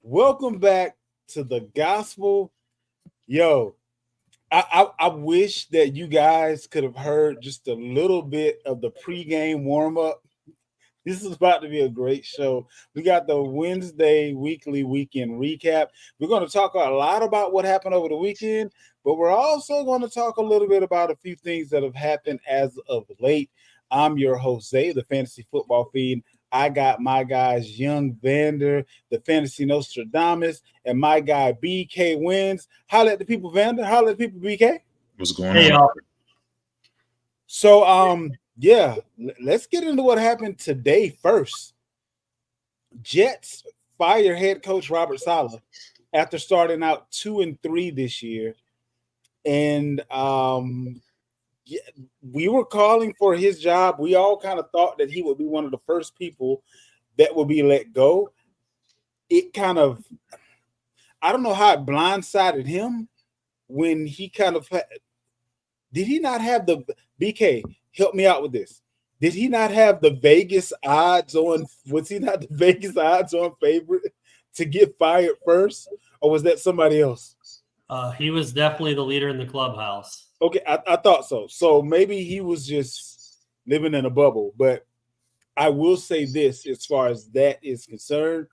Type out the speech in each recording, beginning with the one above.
Welcome back to the gospel. Yo, I wish that you guys could have heard just a little bit of the pregame warm up. This is about to be a great show. We got the Wednesday weekly weekend recap. We're going to talk a lot about what happened over the weekend, but we're also going to talk a little bit about a few things that have happened as of late. I'm your host, Zay, the Fantasy Football Feed. I got my guys, Young Vander, the Fantasy Nostradamus, and my guy, BK Wins. Holla at the people, Vander. Holla at the people, BK. What's going Hey, on? y'all. So, yeah, let's get into what happened today first. Jets fire head coach Robert Saleh after starting out 2-3 this year. And yeah, we were calling for his job. We all kind of thought that he would be one of the first people that would be let go. It kind of, I don't know how it blindsided him when he kind of did he not have the BK? Help me out with this. Did he not have the Vegas odds on? Was he not the Vegas odds on favorite to get fired first, or was that somebody else? He was definitely the leader in the clubhouse. Okay, I thought so. So maybe he was just living in a bubble. But I will say this, as far as that is concerned,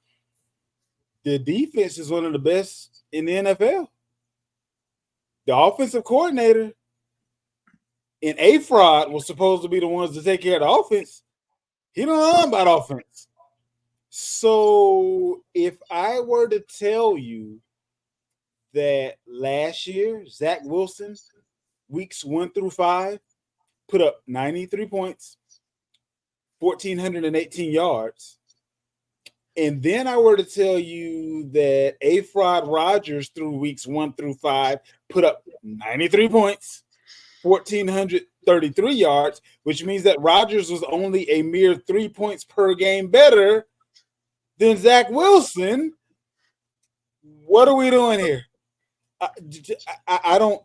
the defense is one of the best in the NFL. The offensive coordinator and A-Fraud was supposed to be the ones to take care of the offense. He don't know about offense. So if I were to tell you that last year, Zach Wilson, weeks 1 through 5, put up 93 points, 1,418 yards. And then I were to tell you that A-Fraud Rodgers through weeks 1 through 5 put up 93 points, 1,433 yards, which means that Rodgers was only a mere 3 points per game better than Zach Wilson. What are we doing here? I don't.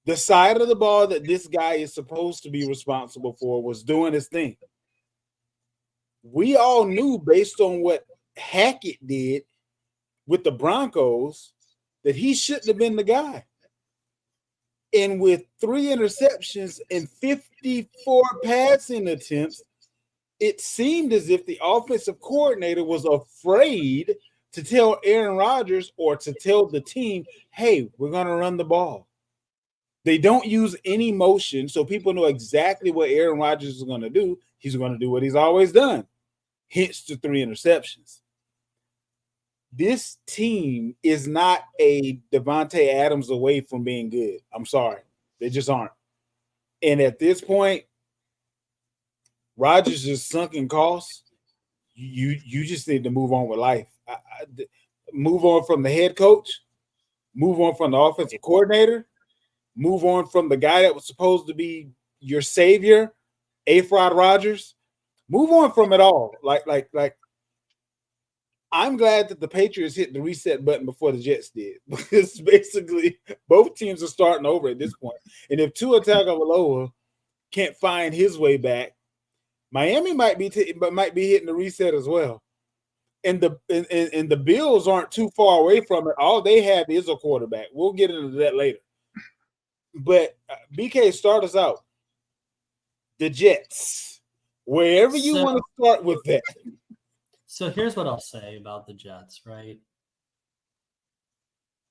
The side of the ball that this guy is supposed to be responsible for was doing his thing. We all knew, based on what Hackett did with the Broncos, that he shouldn't have been the guy. And with 3 interceptions and 54 passing attempts, it seemed as if the offensive coordinator was afraid to tell Aaron Rodgers or to tell the team, hey, we're going to run the ball. They don't use any motion, so people know exactly what Aaron Rodgers is going to do. He's going to do what he's always done, hence the 3 interceptions. This team is not a Devontae Adams away from being good. I'm sorry. They just aren't. And at this point, Rodgers is sunken costs. You just need to move on with life. Move on from the head coach. Move on from the offensive coordinator. Move on from the guy that was supposed to be your savior, A-Fraud Rodgers. Move on from it all. Like I'm glad that the Patriots hit the reset button before the Jets did, because basically both teams are starting over at this point. And if Tua Tagovailoa can't find his way back, Miami might be hitting the reset as well. And the Bills aren't too far away from it. All they have is a quarterback. We'll get into that later. But BK, start us out. The Jets, wherever you want to start with that. So here's what I'll say about the Jets, right?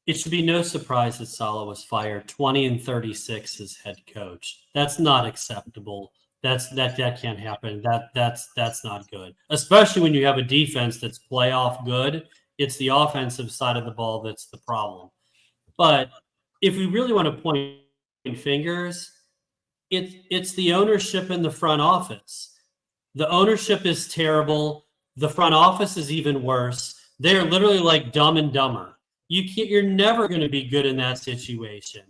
It should be no surprise that Saleh was fired 20-36 as head coach. That's not acceptable. That can't happen. That's not good. Especially when you have a defense that's playoff good. It's the offensive side of the ball that's the problem. But if we really want to point fingers, it's the ownership in the front office. The ownership is terrible. The front office is even worse. They're literally like Dumb and Dumber. You're never going to be good in that situation.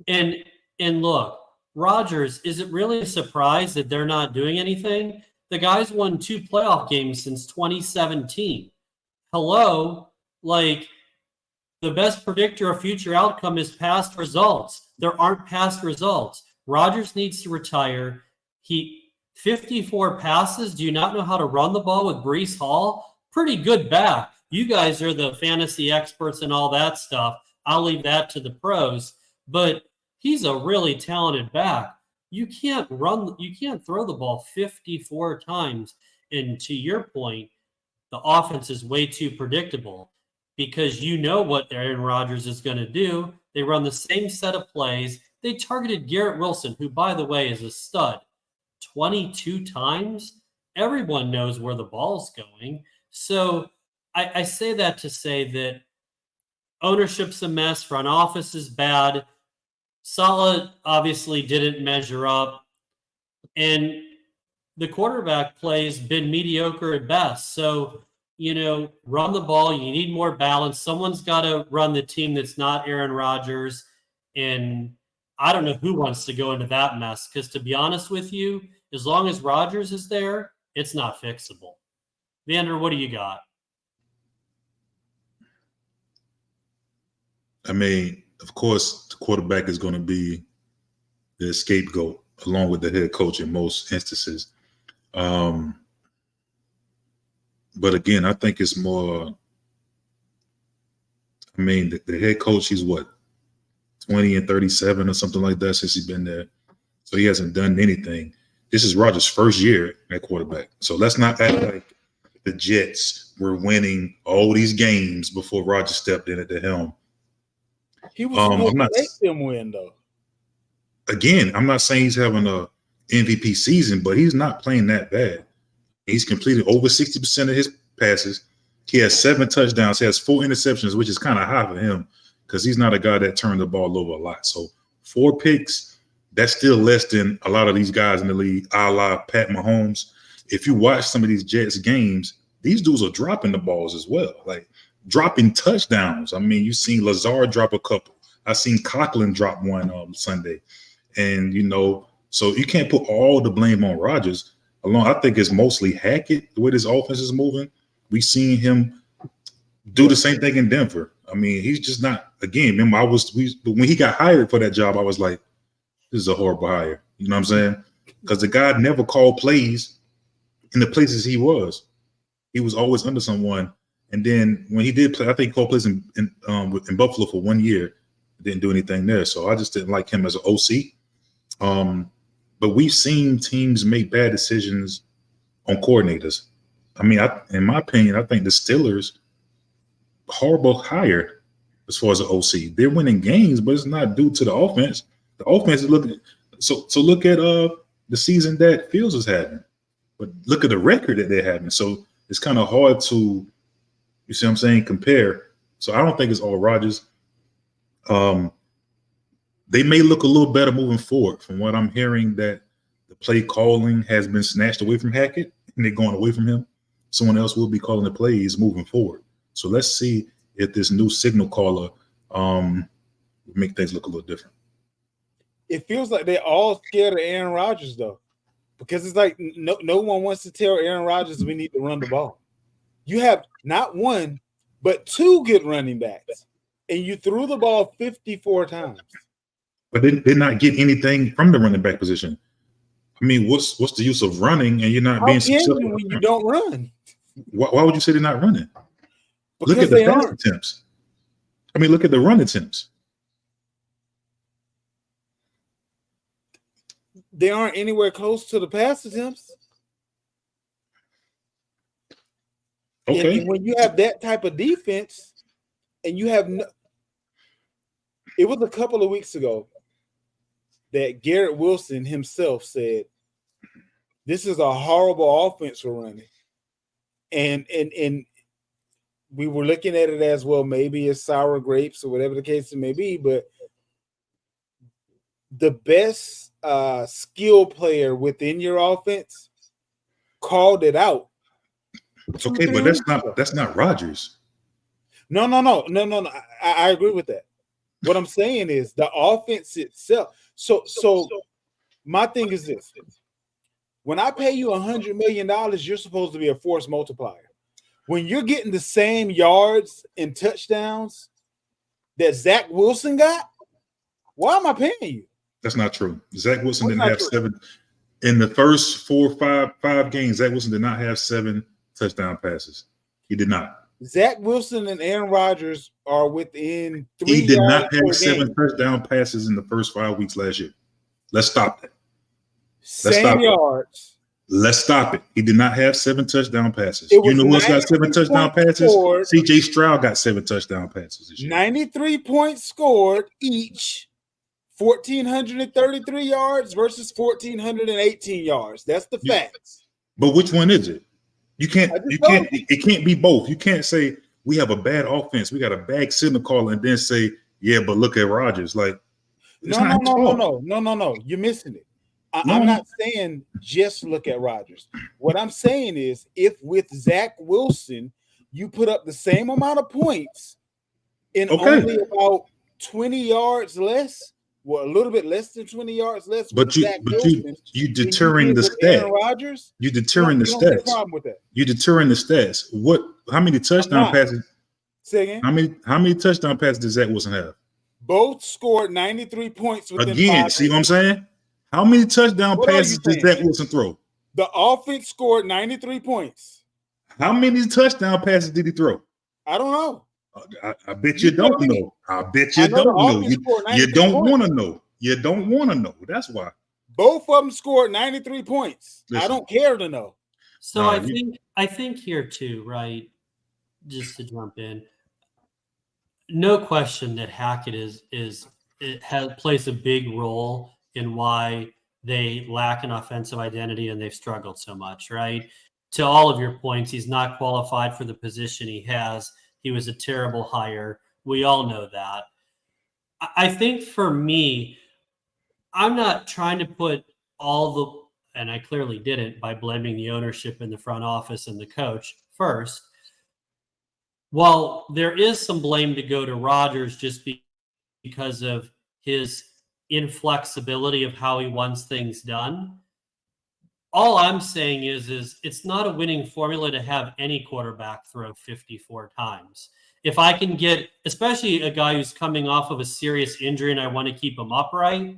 And look, Rodgers, is it really a surprise that they're not doing anything? The guy's won 2 playoff games since 2017. Hello, like, the best predictor of future outcome is past results. There aren't past results. Rodgers needs to retire. 54 passes. Do you not know how to run the ball with Breece Hall? Pretty good back. You guys are the fantasy experts and all that stuff. I'll leave that to the pros. But he's a really talented back. You can't throw the ball 54 times. And to your point, the offense is way too predictable because you know what Aaron Rodgers is going to do. They run the same set of plays. They targeted Garrett Wilson, who, by the way, is a stud, 22 times. Everyone knows where the ball's going. So I say that to say that ownership's a mess, front office is bad. Saleh obviously didn't measure up. And the quarterback play's been mediocre at best. So, run the ball. You need more balance. Someone's got to run the team that's not Aaron Rodgers. And I don't know who wants to go into that mess because, to be honest with you, as long as Rodgers is there, it's not fixable. Vander, what do you got? I mean, of course, the quarterback is going to be the scapegoat along with the head coach in most instances. But again, I think it's more, I mean, the head coach, he's what, 20 and 37 or something like that since he's been there. So he hasn't done anything. This is Rodgers' first year at quarterback. So let's not act like the Jets were winning all these games before Rodgers stepped in at the helm. He was supposed to make them win, though. Again, I'm not saying he's having a MVP season, but he's not playing that bad. He's completed over 60% of his passes. He has 7 touchdowns. He has 4 interceptions, which is kind of high for him because he's not a guy that turned the ball over a lot. So 4 picks, that's still less than a lot of these guys in the league, a la Pat Mahomes. If you watch some of these Jets games, these dudes are dropping the balls as well, like dropping touchdowns. I mean, you've seen Lazard drop a couple. I've seen Conklin drop one Sunday. And, so you can't put all the blame on Rodgers. I think it's mostly Hackett, the way this offense is moving. We've seen him do the same thing in Denver. I mean, he's just not, again, remember, when he got hired for that job, I was like, this is a horrible hire. You know what I'm saying? Because the guy never called plays in the places he was. He was always under someone. And then when he did play, I think he called plays in Buffalo for 1 year. Didn't do anything there. So I just didn't like him as an OC. But we've seen teams make bad decisions on coordinators. I mean, in my opinion, I think the Steelers, horrible hire as far as the OC. They're winning games, but it's not due to the offense. The offense is looking. So look at the season that Fields is having, but look at the record that they're having. So it's kind of hard to, you see what I'm saying, compare. So I don't think it's all Rodgers. They may look a little better moving forward. From what I'm hearing, that the play calling has been snatched away from Hackett and they're going away from him. Someone else will be calling the plays moving forward. So let's see if this new signal caller make things look a little different. It feels like they're all scared of Aaron Rodgers, though, because it's like no one wants to tell Aaron Rodgers we need to run the ball. You have not 1, but 2 good running backs, and you threw the ball 54 times. But they did not get anything from the running back position. I mean, what's the use of running and you're not being successful when you don't run? Why would you say they're not running? Because look at the pass attempts. I mean, look at the run attempts. They aren't anywhere close to the pass attempts. Okay. And when you have that type of defense, and you have it was a couple of weeks ago that Garrett Wilson himself said, "This is a horrible offense we're running," and we were looking at it as, well, maybe it's sour grapes or whatever the case may be, but the best skill player within your offense called it out. Okay, but that's not Rodgers. No. I agree with that. What I'm saying is the offense itself. So my thing is this: when I pay you $100 million, you're supposed to be a force multiplier. When you're getting the same yards and touchdowns that Zach Wilson got, why am I paying you? That's not true. Zach Wilson didn't have 7 in the first 4 or 5 games. Zach Wilson did not have 7 touchdown passes. He did not. Zach Wilson and Aaron Rodgers are within 3 He did yards not per have 7 game. touchdown passes in the first 5 weeks last year. Let's stop that. Same stop it. yards. Let's stop it. He did not have 7 touchdown passes. It You was know who else got 7 93 touchdown points passes? scored. CJ Stroud got 7 touchdown passes this year. 93 points scored each, 1,433 yards versus 1,418 yards. That's the facts. But which one is it? It can't be both. You can't say we have a bad offense, we got a bad signal caller, and then say, yeah, but look at Rodgers. Like, No. You're missing it. I'm not saying just look at Rodgers. What I'm saying is, if with Zach Wilson, you put up the same amount of points in only about 20 yards less, well, a little bit less than 20 yards less. But you deterring the stats. Rodgers, you deterring the stats. Problem with that. You deterring the stats. How many touchdown passes? Say again. How many touchdown passes does Zach Wilson have? Both scored 93 points within Again, 5 see what I'm saying? How many touchdown passes does Zach Wilson throw? The offense scored 93 points. How many touchdown passes did he throw? I don't know. I bet you don't know. I bet you don't know. You don't want to know. You don't want to know. That's why. Both of them scored 93 points. Listen, I don't care to know. So I think here too, right? Just to jump in, no question that Hackett plays a big role in why they lack an offensive identity and they've struggled so much, right? To all of your points, he's not qualified for the position he has. He was a terrible hire. We all know that. I think for me, I'm not trying to put and I clearly didn't by blaming the ownership in the front office and the coach first. While there is some blame to go to Rodgers just because of his inflexibility of how he wants things done, all I'm saying is it's not a winning formula to have any quarterback throw 54 times. If I can get, especially a guy who's coming off of a serious injury and I want to keep him upright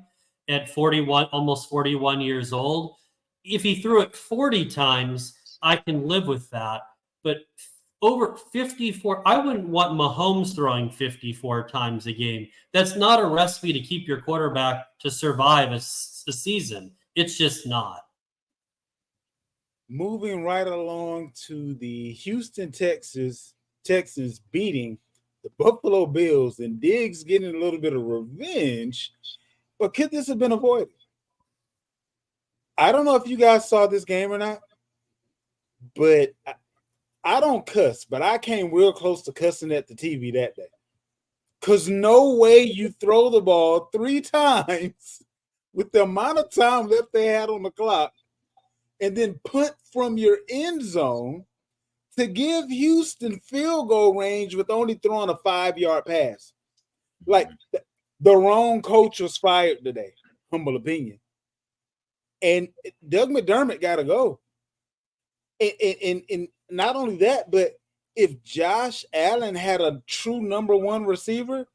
at 41, almost 41 years old, if he threw it 40 times, I can live with that. But over 54, I wouldn't want Mahomes throwing 54 times a game. That's not a recipe to keep your quarterback to survive a season. It's just not. Moving right along to the Houston Texans beating the Buffalo Bills, and Diggs getting a little bit of revenge. But could this have been avoided? I don't know if you guys saw this game or not, but I don't cuss, but I came real close to cussing at the TV that day. Because no way you throw the ball 3 times with the amount of time left they had on the clock and then punt from your end zone to give Houston field goal range with only throwing a 5-yard pass. Like, the wrong coach was fired today, humble opinion. And Doug McDermott got to go. And not only that, but if Josh Allen had a true number 1 receiver,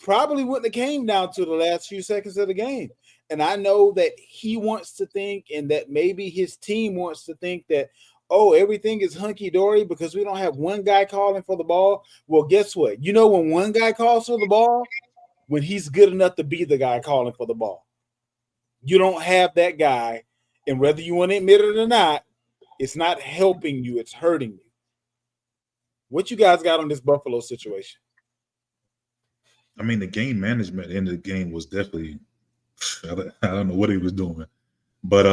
probably wouldn't have came down to the last few seconds of the game. And I know that he wants to think, and that maybe his team wants to think that, oh, everything is hunky-dory because we don't have one guy calling for the ball. Well, guess what? You know when one guy calls for the ball? When he's good enough to be the guy calling for the ball. You don't have that guy, and whether you want to admit it or not, it's not helping you, it's hurting you. What you guys got on this Buffalo situation? I mean, the game management in the game was definitely, I don't know what he was doing. But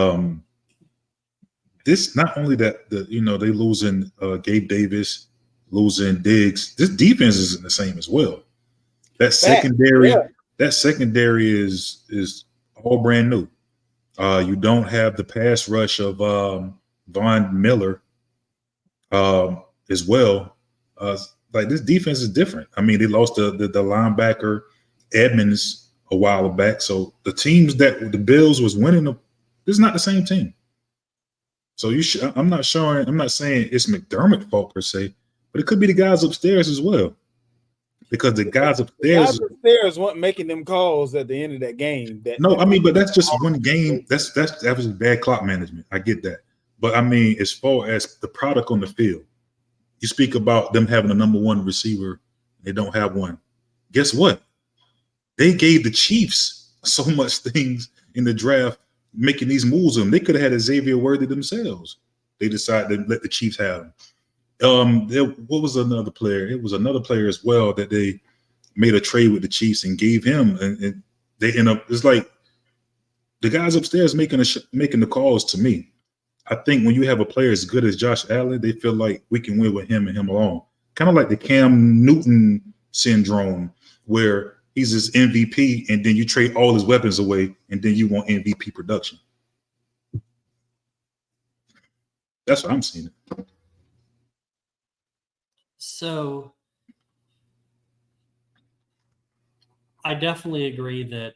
this, not only that, they losing Gabe Davis, losing Diggs, this defense isn't the same as well. That secondary is all brand new. You don't have the pass rush of Von Miller as well. Like, this defense is different. I mean, they lost the linebacker Edmonds a while back. So the teams that the Bills was winning, this is not the same team. So I'm not saying it's McDermott's fault per se, but it could be the guys upstairs as well. Because the guys upstairs weren't making them calls at the end of that game. But that's just one game. That was bad clock management. I get that. But I mean, as far as the product on the field, You speak about them having a number one receiver. They don't have one. Guess what? They gave the Chiefs so much things in the draft, making these moves on them. They could have had Xavier Worthy themselves. They decided to let the Chiefs have him. What was another player? It was another player as well that they made a trade with the Chiefs and gave him, and they end up. It's like the guys upstairs making the calls to me. I think when you have a player as good as Josh Allen, they feel like we can win with him and him alone. Kind of like the Cam Newton syndrome, where he's his MVP, and then you trade all his weapons away, and then you want MVP production. That's what I'm seeing. So I definitely agree that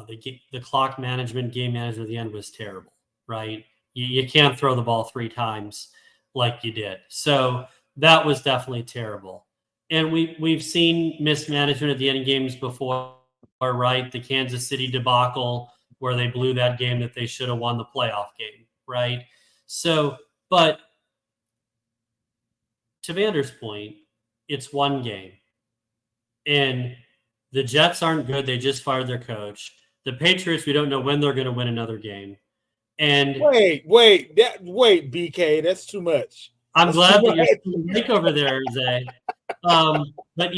the clock management, game management at the end was terrible, right? You can't throw the ball 3 times like you did. So that was definitely terrible. And we've seen mismanagement at the end of games before, right? The Kansas City debacle where they blew that game that they should have won the playoff game, right? So, but to Vander's point, it's one game. And the Jets aren't good. They just fired their coach. The Patriots, we don't know when they're going to win another game. And wait, BK, that's too much. I'm glad that you're still awake over there, Zay. But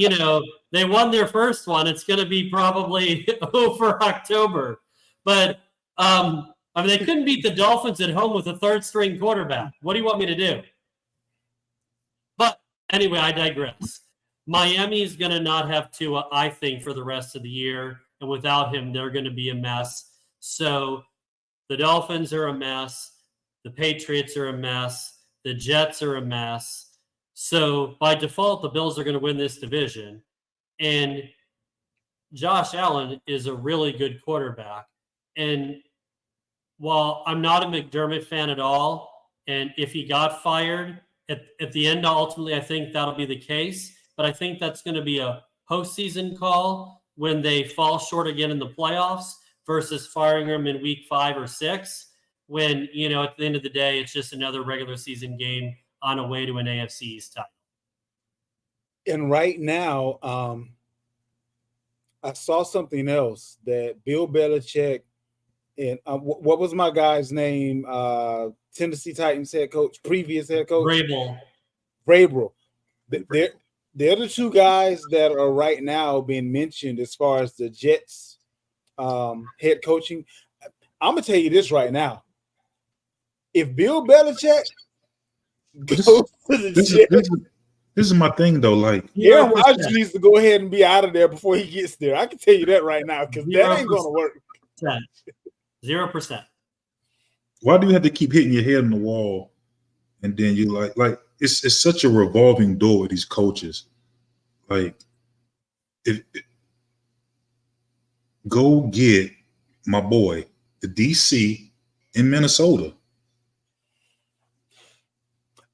they won their first one. It's going to be probably over October. But they couldn't beat the Dolphins at home with a third-string quarterback. What do you want me to do? But anyway, I digress. Miami's going to not have Tua, I think, for the rest of the year. And without him, they're going to be a mess. So the Dolphins are a mess. The Patriots are a mess. The Jets are a mess. So by default, the Bills are going to win this division. And Josh Allen is a really good quarterback. And while I'm not a McDermott fan at all, and if he got fired at the end, ultimately, I think that'll be the case. But I think that's going to be a postseason call when they fall short again in the playoffs versus firing him in week 5 or 6 when, at the end of the day, it's just another regular season game on a way to an AFC East title. And right now, I saw something else that Bill Belichick and what was my guy's name? Tennessee Titans head coach, previous head coach? Vrabel. They're the two guys that are right now being mentioned as far as the Jets head coaching. I'm going to tell you this right now. If Bill Belichick goes to the Jets, this is my thing, though. Like, Aaron Rodgers needs to go ahead and be out of there before he gets there. I can tell you that right now because that ain't going to work. 0%. Why do you have to keep hitting your head on the wall? And then you like it's such a revolving door with these coaches. Like, go get my boy, the DC in Minnesota.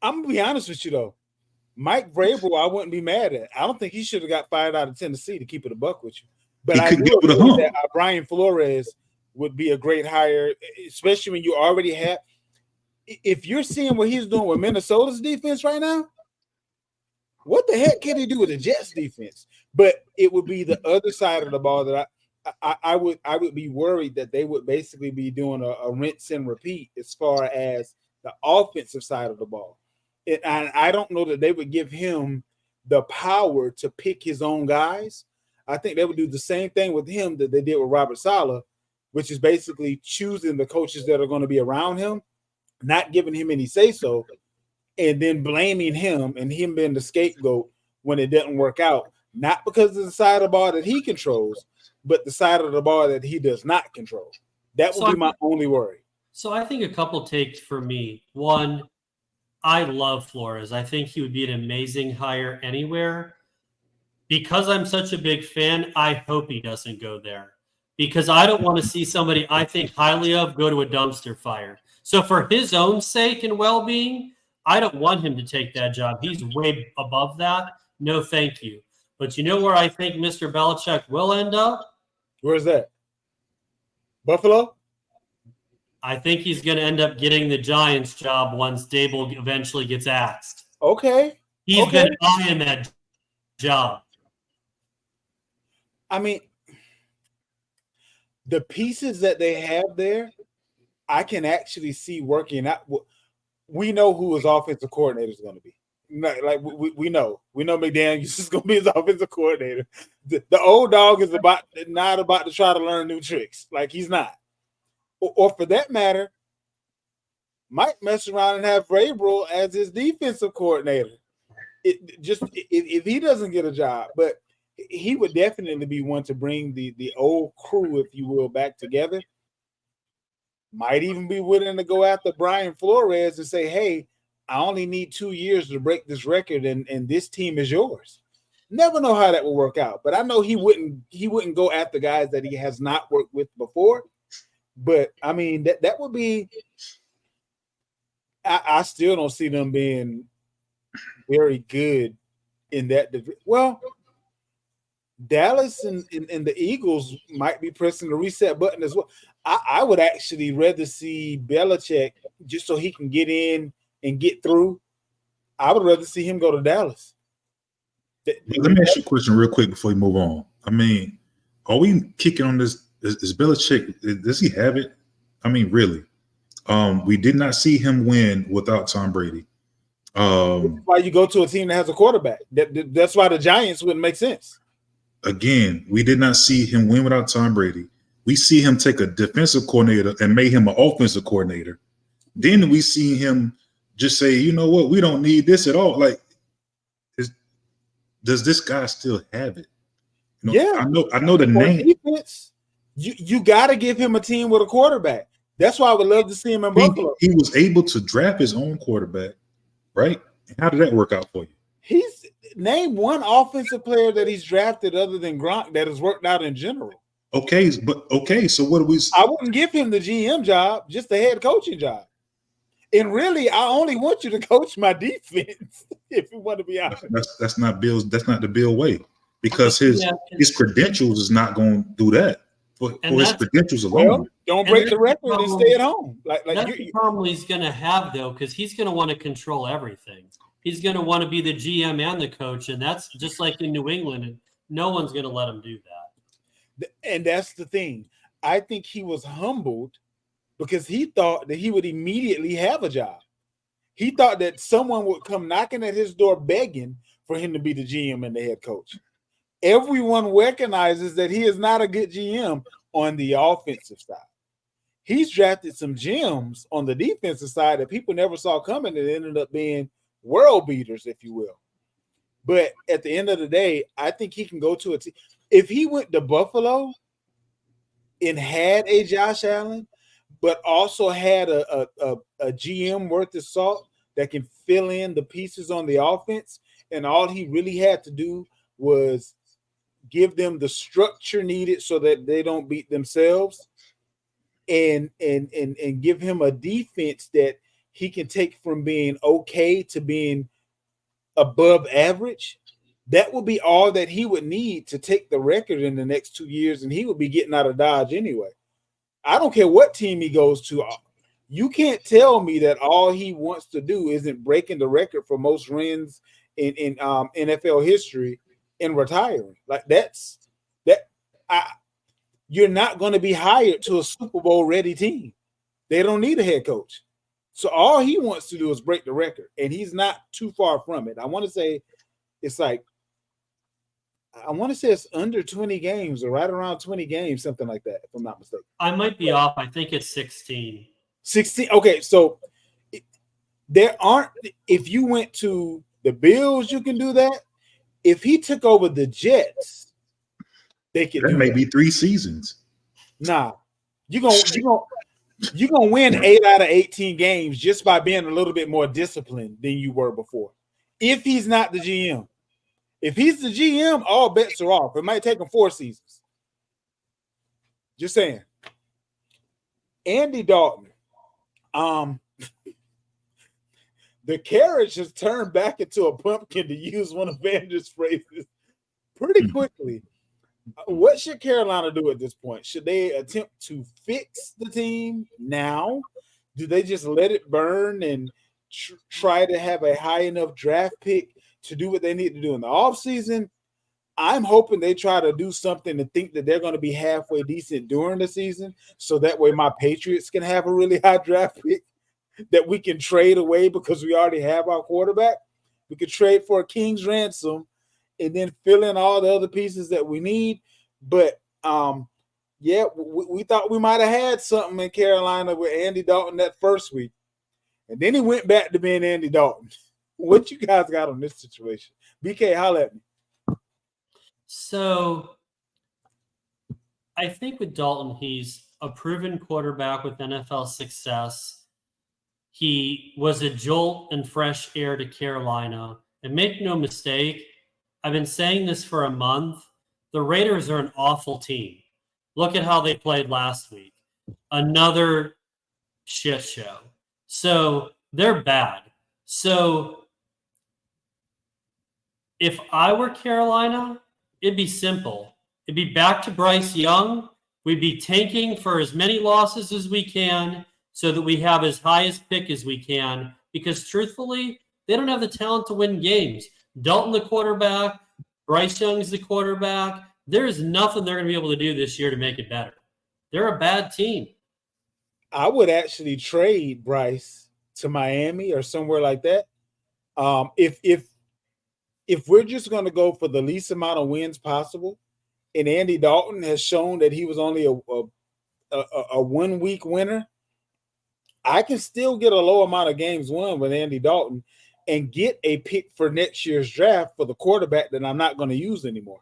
I'm gonna be honest with you though. Mike Vrabel, I wouldn't be mad at. I don't think he should have got fired out of Tennessee to keep it a buck with you. But I do agree that Brian Flores would be a great hire, especially when you already have. If you're seeing what he's doing with Minnesota's defense right now, what the heck can he do with the Jets defense? But it would be the other side of the ball that I would be worried that they would basically be doing a rinse and repeat as far as the offensive side of the ball. And I don't know that they would give him the power to pick his own guys. I think they would do the same thing with him that they did with Robert Saleh, which is basically choosing the coaches that are going to be around him, not giving him any say-so, and then blaming him and him being the scapegoat when it doesn't work out, not because of the side of the ball that he controls, but the side of the ball that he does not control. That would be my only worry. So I think a couple takes for me. One, I love Flores. I think he would be an amazing hire anywhere. Because I'm such a big fan, I hope he doesn't go there. Because I don't want to see somebody I think highly of go to a dumpster fire. So for his own sake and well-being, I don't want him to take that job. He's way above that. No, thank you. But you know where I think Mr. Belichick will end up? Where's that? Buffalo? I think he's going to end up getting the Giants job once Dable eventually gets axed. Okay. He's been eyeing that job. I mean, the pieces that they have there, I can actually see working out. We know who his offensive coordinator is going to be. Like we know McDaniels is going to be his offensive coordinator. The old dog is not about to try to learn new tricks. Like he's not, or for that matter, might mess around and have Vrabel as his defensive coordinator. If he doesn't get a job, but he would definitely be one to bring the old crew, if you will, back together. Might even be willing to go after Brian Flores and say, hey, I only need 2 years to break this record, and this team is yours. Never know how that will work out, but I know he wouldn't go after guys that he has not worked with before. But I mean, that would be. I still don't see them being very good in that division. Well, Dallas and the Eagles might be pressing the reset button as well. I would actually rather see Belichick just so he can get in and get through. I would rather see him go to Dallas. Let me ask you a question real quick before we move on. I mean, are we kicking on this? Is Belichick, does he have it? I mean, really? We did not see him win without Tom Brady. That's why you go to a team that has a quarterback. That's why the Giants wouldn't make sense. Again, we did not see him win without Tom Brady. We see him take a defensive coordinator and make him an offensive coordinator. Then we see him just say, you know what, we don't need this at all. Like, does this guy still have it? You know, yeah, I know the name. Defense, you got to give him a team with a quarterback. That's why I would love to see him in Buffalo. He was able to draft his own quarterback, right? How did that work out for you? He's named one offensive player that he's drafted other than Gronk that has worked out in general. Okay, so what do we? I wouldn't give him the GM job, just the head coaching job. And really, I only want you to coach my defense. If you want to be honest, that's not Bill's. That's not the Bill way, because his credentials is not going to do that. For his credentials alone. Well, don't break the record and stay at home. That's the problem he's going to have, though, because he's going to want to control everything. He's going to want to be the GM and the coach, and that's just like in New England, and no one's going to let him do that. And that's the thing. I think he was humbled because he thought that he would immediately have a job. He thought that someone would come knocking at his door begging for him to be the GM and the head coach. Everyone recognizes that he is not a good GM on the offensive side. He's drafted some gems on the defensive side that people never saw coming and ended up being world beaters, if you will. But at the end of the day, I think he can go to a team. If he went to Buffalo and had a Josh Allen, but also had a GM worth of salt that can fill in the pieces on the offense, and all he really had to do was give them the structure needed so that they don't beat themselves, and give him a defense that he can take from being okay to being above average. That would be all that he would need to take the record in the next 2 years, and he would be getting out of Dodge anyway. I don't care what team he goes to. You can't tell me that all he wants to do isn't breaking the record for most wins in NFL history and retiring. Like you're not going to be hired to a Super Bowl ready team. They don't need a head coach. So all he wants to do is break the record, and he's not too far from it. I want to say it's under 20 games or right around 20 games, something like that, if I'm not mistaken. I might be off. I think it's 16. 16. Okay, so if you went to the Bills, you can do that. If he took over the Jets, they could. That may be 3 seasons. Nah, you're gonna win 8 out of 18 games just by being a little bit more disciplined than you were before. If he's not the GM. If he's the GM, all bets are off. It might take him 4 seasons. Just saying. Andy Dalton. The carriage has turned back into a pumpkin, to use one of Vander's phrases, pretty quickly. What should Carolina do at this point? Should they attempt to fix the team now? Do they just let it burn and try to have a high enough draft pick to do what they need to do in the offseason. I'm hoping they try to do something to think that they're going to be halfway decent during the season, so that way my Patriots can have a really high draft pick that we can trade away because we already have our quarterback. We could trade for a king's ransom and then fill in all the other pieces that we need. But yeah, we thought we might have had something in Carolina with Andy Dalton that first week. And then he went back to being Andy Dalton. What you guys got on this situation? BK, holla at me. So I think with Dalton, he's a proven quarterback with NFL success. He was a jolt and fresh air to Carolina. And make no mistake, I've been saying this for a month. The Raiders are an awful team. Look at how they played last week. Another shit show. So they're bad. So if I were Carolina, it'd be simple. It'd be back to Bryce Young. We'd be tanking for as many losses as we can so that we have as highest pick as we can. Because truthfully, they don't have the talent to win games. Dalton the quarterback, Bryce Young's the quarterback. There is nothing they're going to be able to do this year to make it better. They're a bad team. I would actually trade Bryce to Miami or somewhere like that. If we're just going to go for the least amount of wins possible, and Andy Dalton has shown that he was only a 1 week winner, I can still get a low amount of games won with Andy Dalton and get a pick for next year's draft for the quarterback that I'm not going to use anymore.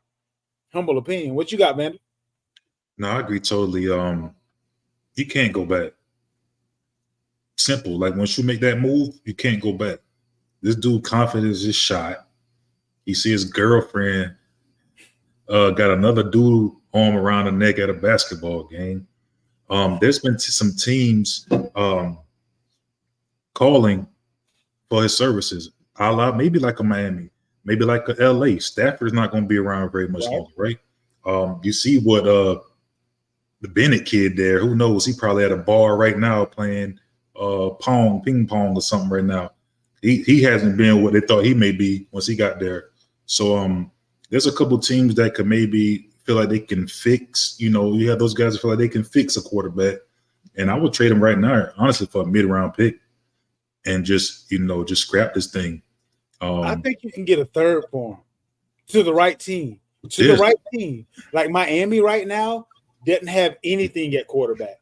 Humble opinion. What you got, man? No, I agree totally. You can't go back. Simple. Like once you make that move, you can't go back. This dude confidence is shot. You see his girlfriend got another dude arm around the neck at a basketball game. There's been some teams calling for his services, a la maybe like a Miami, maybe like a LA. Stafford's not going to be around very much longer, right? You see what the Bennett kid there, who knows? He probably at a bar right now playing ping pong or something right now. He hasn't been what they thought he may be once he got there. So there's a couple teams that could maybe feel like they can fix, you have those guys that feel like they can fix a quarterback. And I would trade him right now, honestly, for a mid-round pick and just scrap this thing. I think you can get a third for him to the right team. The right team. Like Miami right now doesn't have anything at quarterback.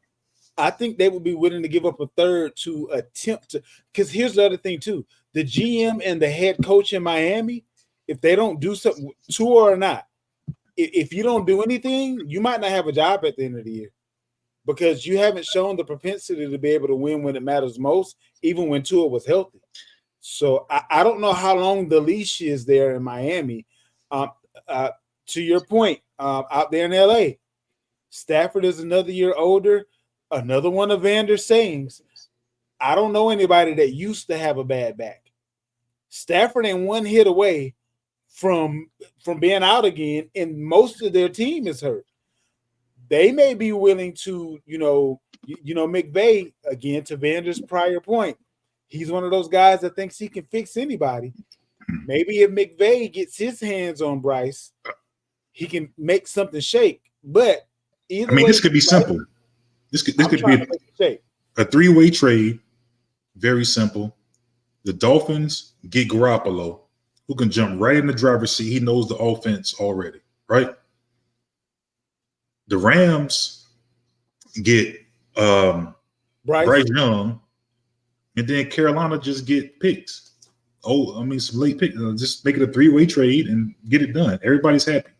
I think they would be willing to give up a third to attempt to, because here's the other thing too. The GM and the head coach in Miami, if they don't do something, Tua or not, if you don't do anything, you might not have a job at the end of the year because you haven't shown the propensity to be able to win when it matters most, even when Tua was healthy. So I don't know how long the leash is there in Miami. To your point, out there in LA, Stafford is another year older. Another one of Vander's sayings. I don't know anybody that used to have a bad back. Stafford ain't one hit away from being out again, and most of their team is hurt. They may be willing to, McVay, again, to Vander's prior point. He's one of those guys that thinks he can fix anybody. Maybe if McVay gets his hands on Bryce, he can make something shake. But either way, this could be simple. This could be a three-way trade. Very simple. The Dolphins get Garoppolo, who can jump right in the driver's seat. He knows the offense already, right? The Rams get Bryce Young, and then Carolina just get picks. Some late picks. Just make it a three-way trade and get it done. Everybody's happy.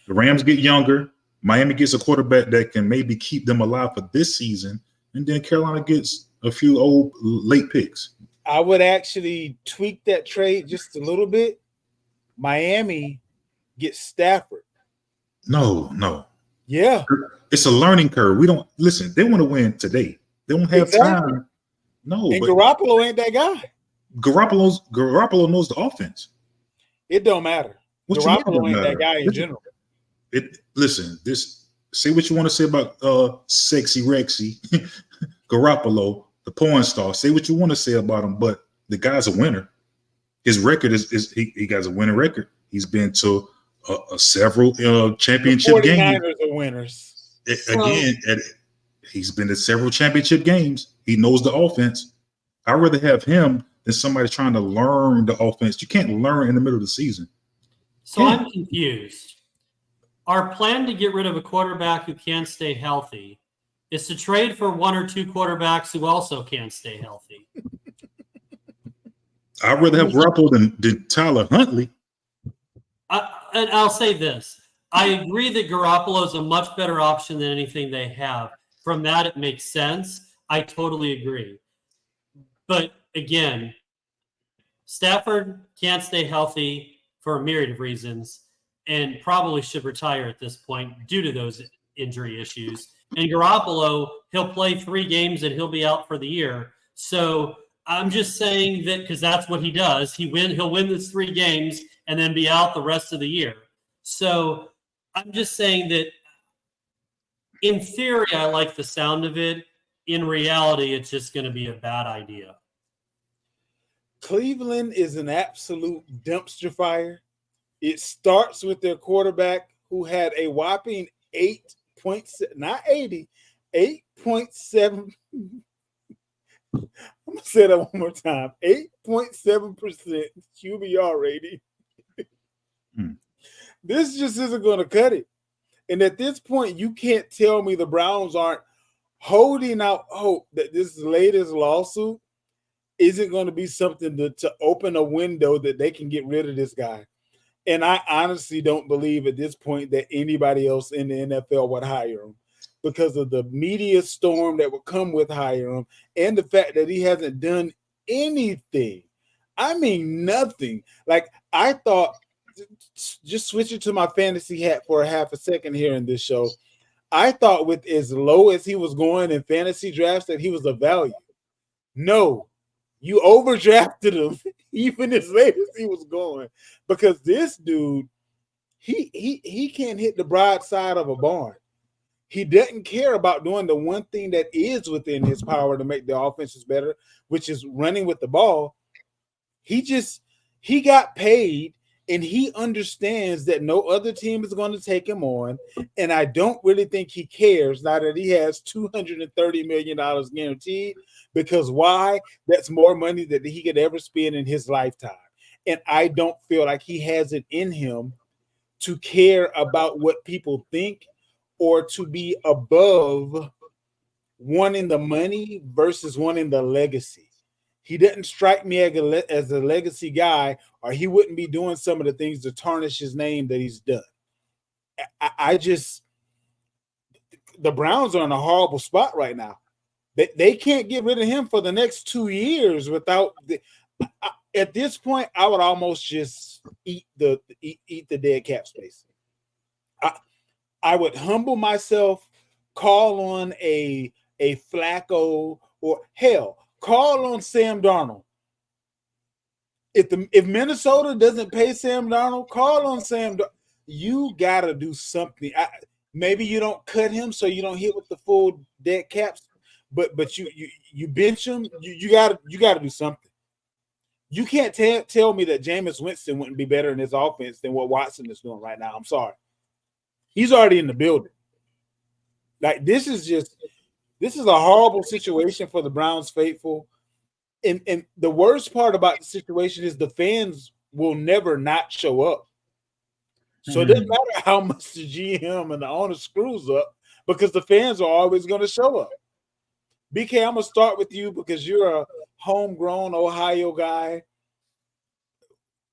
The Rams get younger. Miami gets a quarterback that can maybe keep them alive for this season, and then Carolina gets a few old late picks. I would actually tweak that trade just a little bit. Miami gets Stafford. No. Yeah. It's a learning curve. We don't listen. They want to win today. They don't have time. No. And Garoppolo ain't that guy. Garoppolo knows the offense. It don't matter. Garoppolo ain't that guy in general. Say what you want to say about sexy Rexy Garoppolo, the porn star. Say what you want to say about him, but the guy's a winner. His record is he got a winning record. He's been to several championship the 49ers games. are winners. He's been to several championship games. He knows the offense. I'd rather have him than somebody trying to learn the offense. You can't learn in the middle of the season. So I'm confused. Our plan to get rid of a quarterback who can't stay healthy is to trade for one or two quarterbacks who also can't stay healthy. I'd rather have Garoppolo than Tyler Huntley. And I'll say this. I agree that Garoppolo is a much better option than anything they have. From that, it makes sense. I totally agree. But again, Stafford can't stay healthy for a myriad of reasons and probably should retire at this point due to those injury issues. And Garoppolo, he'll play 3 games and he'll be out for the year. So I'm just saying that because that's what he does. He'll win these 3 games and then be out the rest of the year. So I'm just saying that in theory, I like the sound of it. In reality, it's just going to be a bad idea. Cleveland is an absolute dumpster fire. It starts with their quarterback who had a whopping not 80, 8.7. I'm going to say that one more time. 8.7% QBR rating. This just isn't going to cut it. And at this point, you can't tell me the Browns aren't holding out hope that this latest lawsuit isn't going to be something to open a window that they can get rid of this guy. And I honestly don't believe at this point that anybody else in the NFL would hire him because of the media storm that would come with hiring him and the fact that he hasn't done anything. I mean, nothing. Like, I thought, just switching to my fantasy hat for a half a second here in this show, I thought with as low as he was going in fantasy drafts that he was a value. No, you overdrafted him even as late as he was going because this dude, he can't hit the broadside of a barn. He doesn't care about doing the one thing that is within his power to make the offenses better, which is running with the ball. He got paid, and he understands that no other team is going to take him on. And I don't really think he cares now that he has $230 million guaranteed, because why? That's more money that he could ever spend in his lifetime. And I don't feel like he has it in him to care about what people think or to be above wanting the money versus wanting the legacy. He doesn't strike me as a legacy guy, or he wouldn't be doing some of the things to tarnish his name that he's done. The Browns are in a horrible spot right now. They can't get rid of him for the next 2 years without. At this point, I would almost just eat the dead cap space. I would humble myself, call on a Flacco, or hell, call on Sam Darnold. If Minnesota doesn't pay Sam Darnold, call on Sam Darnold. You got to do something. Maybe you don't cut him so you don't hit with the full dead caps, but you bench him. You got to do something. You can't tell me that Jameis Winston wouldn't be better in his offense than what Watson is doing right now. I'm sorry. He's already in the building. Like, this is a horrible situation for the Browns faithful. And the worst part about the situation is the fans will never not show up. So it doesn't matter how much the GM and the owner screws up, because the fans are always going to show up. BK, I'm going to start with you because you're a homegrown Ohio guy.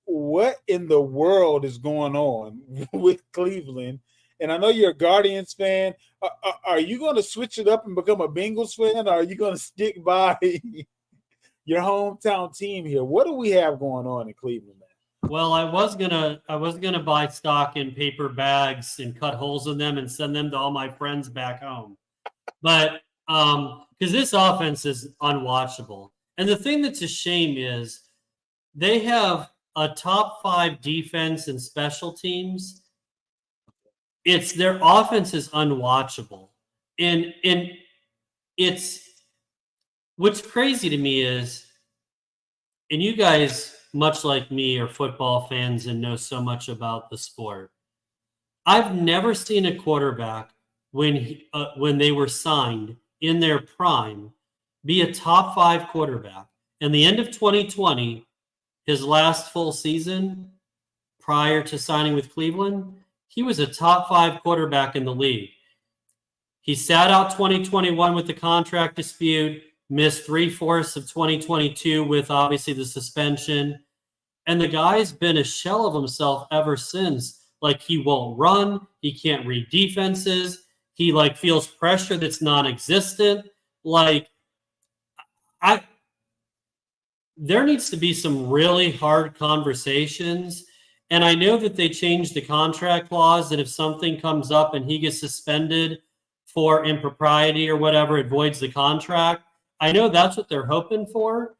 What in the world is going on with Cleveland? And I know you're a Guardians fan. Are you going to switch it up and become a Bengals fan, or are you going to stick by your hometown team here? What do we have going on in Cleveland, man? Well, I was gonna buy stock in paper bags and cut holes in them and send them to all my friends back home, but because this offense is unwatchable. And the thing that's a shame is they have a top 5 defense and special teams. It's their offense is unwatchable, and it's what's crazy to me is, and you guys, much like me, are football fans and know so much about the sport. I've never seen a quarterback when they were signed in their prime be a top 5 quarterback. In the end of 2020, his last full season prior to signing with Cleveland, he was a top 5 quarterback in the league. He sat out 2021 with the contract dispute, missed 3/4 of 2022 with obviously the suspension. And the guy's been a shell of himself ever since. Like, he won't run. He can't read defenses. He feels pressure that's non-existent. There needs to be some really hard conversations. And I know that they changed the contract clause that if something comes up and he gets suspended for impropriety or whatever, it voids the contract. I know that's what they're hoping for.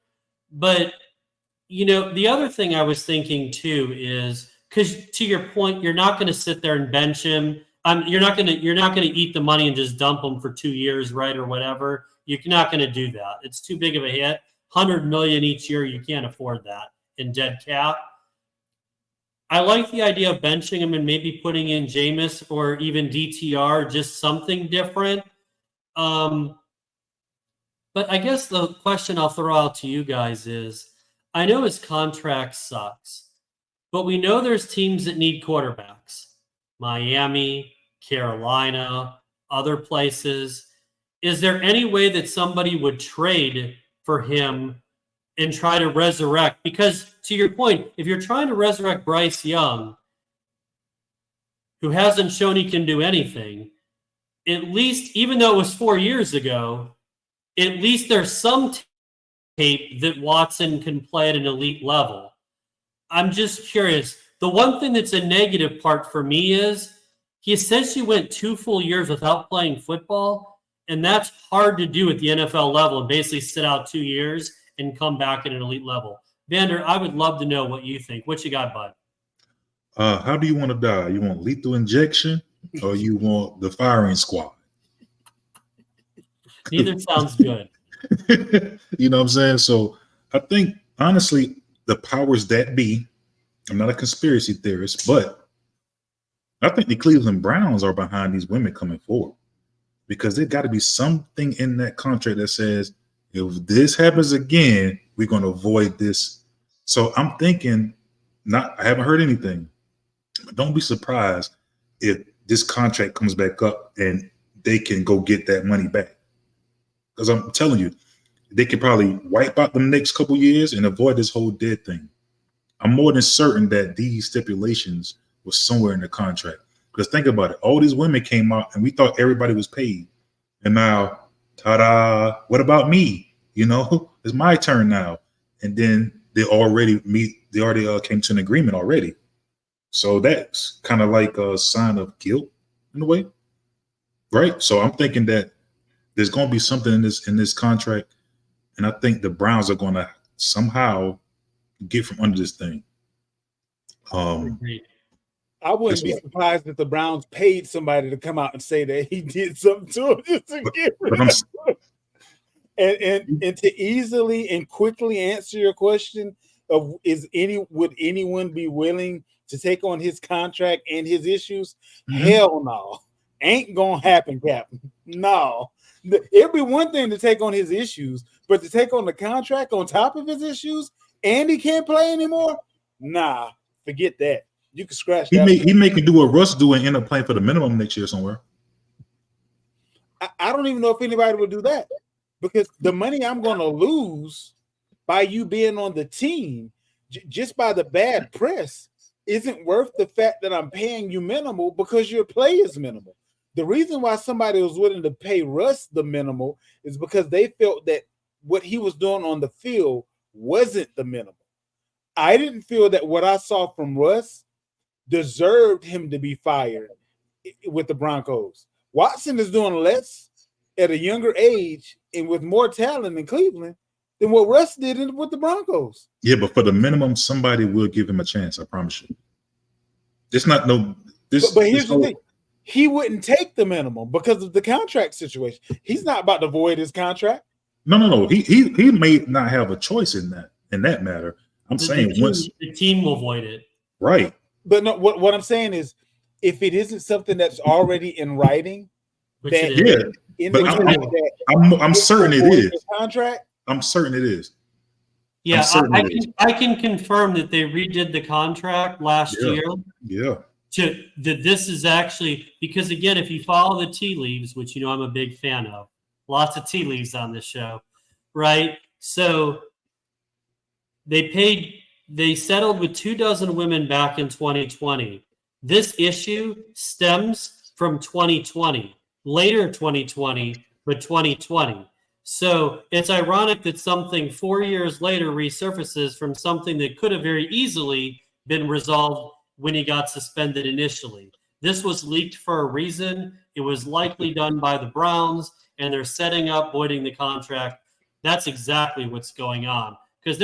But, the other thing I was thinking too is, because to your point, you're not going to sit there and bench him. You're not going to eat the money and just dump him for 2 years, right, or whatever. You're not going to do that. It's too big of a hit. $100 million each year, you can't afford that in dead cap. I like the idea of benching him and maybe putting in Jameis or even DTR, just something different. But I guess the question I'll throw out to you guys is, I know his contract sucks, but we know there's teams that need quarterbacks. Miami, Carolina, other places. Is there any way that somebody would trade for him and try to resurrect? Because to your point, if you're trying to resurrect Bryce Young, who hasn't shown he can do anything, at least, even though it was 4 years ago, at least there's some tape that Watson can play at an elite level. I'm just curious. The one thing that's a negative part for me is he essentially went 2 full years without playing football, and that's hard to do at the NFL level and basically sit out 2 years and come back at an elite level. Vander, I would love to know what you think. What you got, bud? How do you want to die? You want lethal injection or you want the firing squad? Neither sounds good. You know what I'm saying? So I think, honestly, the powers that be, I'm not a conspiracy theorist, but I think the Cleveland Browns are behind these women coming forward, because there got to be something in that contract that says, if this happens again, we're going to avoid this. So I'm thinking, I haven't heard anything, but don't be surprised if this contract comes back up and they can go get that money back. Because I'm telling you, they could probably wipe out the next couple years and avoid this whole dead thing. I'm more than certain that these stipulations were somewhere in the contract. Because think about it. All these women came out and we thought everybody was paid. And now, ta-da, what about me? It's my turn now. And then they already came to an agreement already. So that's kind of like a sign of guilt in a way. Right? So I'm thinking that there's going to be something in this contract. And I think the Browns are going to somehow get from under this thing. I wouldn't be surprised if the Browns paid somebody to come out and say that he did something to him just to get rid of him. And to easily and quickly answer your question of would anyone be willing to take on his contract and his issues? Mm-hmm. Hell no. Ain't gonna happen, Captain. No. It'd be one thing to take on his issues, but to take on the contract on top of his issues and he can't play anymore? Nah, forget that. You can scratch that. He may can do what Russ do and end up playing for the minimum next year somewhere. I don't even know if anybody would do that, because the money I'm going to lose by you being on the team just by the bad press isn't worth the fact that I'm paying you minimal, because your play is minimal. The reason why somebody was willing to pay Russ the minimal is because they felt that what he was doing on the field wasn't the minimal. I didn't feel that what I saw from Russ deserved him to be fired with the Broncos. Watson is doing less at a younger age and with more talent in Cleveland than what Russ did with the Broncos. Yeah, but for the minimum, somebody will give him a chance. I promise you. It's not no. But here's the thing: he wouldn't take the minimum because of the contract situation. He's not about to void his contract. No. He may not have a choice in that matter. I'm saying the team will void it. Right. But no, what I'm saying is, if it isn't something that's already in writing, Which that it is. I'm certain it is. Contract. I'm certain it is. Yeah, I can confirm that they redid the contract last year. Yeah. That this is actually, because again, if you follow the tea leaves, which you know I'm a big fan of, lots of tea leaves on this show, right? So they settled with 24 women back in 2020. This issue stems from 2020, later 2020, but 2020. So it's ironic that something 4 years later resurfaces from something that could have very easily been resolved when he got suspended initially. This was leaked for a reason. It was likely done by the Browns, and they're setting up voiding the contract. That's exactly what's going on. Because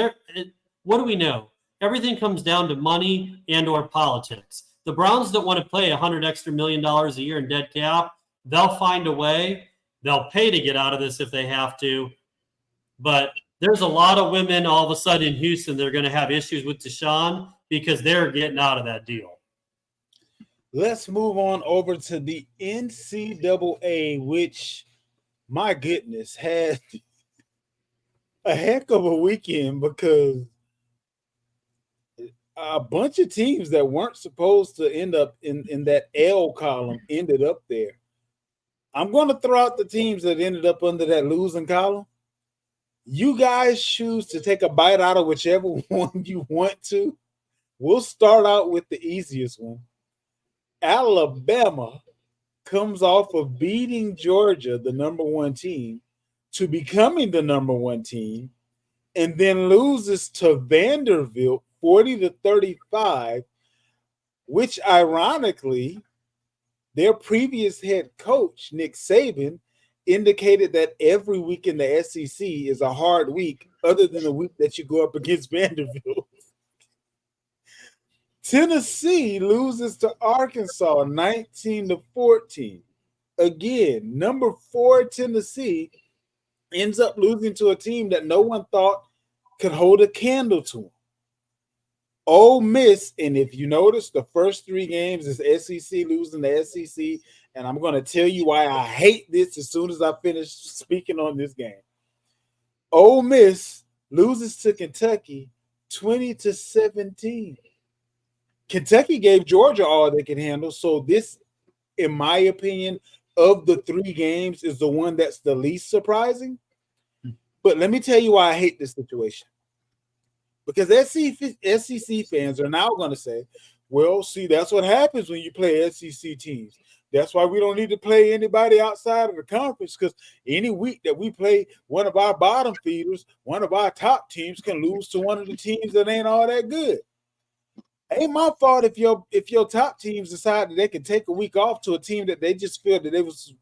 what do we know? Everything comes down to money and or politics. The Browns don't want to pay $100 million a year in dead cap. They'll find a way. They'll pay to get out of this if they have to. But there's a lot of women all of a sudden in Houston that are going to have issues with Deshaun because they're getting out of that deal. Let's move on over to the NCAA, which, my goodness, had a heck of a weekend because a bunch of teams that weren't supposed to end up in that L column ended up there. I'm going to throw out the teams that ended up under that losing column. You guys choose to take a bite out of whichever one you want to. We'll start out with the easiest one. Alabama comes off of beating Georgia, the number one team, to becoming the number one team, and then loses to Vanderbilt 40-35, which ironically, their previous head coach, Nick Saban, indicated that every week in the SEC is a hard week, other than the week that you go up against Vanderbilt. Tennessee loses to Arkansas 19-14. Again, number 4 Tennessee ends up losing to a team that no one thought could hold a candle to them. Ole Miss, and if you notice, the first 3 games is SEC losing the SEC, and I'm going to tell you why I hate this as soon as I finish speaking on this game. Ole Miss loses to Kentucky 20-17. Kentucky gave Georgia all they could handle, so this, in my opinion, of the 3 games is the one that's the least surprising. But let me tell you why I hate this situation. Because SEC fans are now going to say, well, see, that's what happens when you play SEC teams. That's why we don't need to play anybody outside of the conference, because any week that we play one of our bottom feeders, one of our top teams can lose to one of the teams that ain't all that good. Ain't my fault if your top teams decide that they can take a week off to a team that they just feel that they was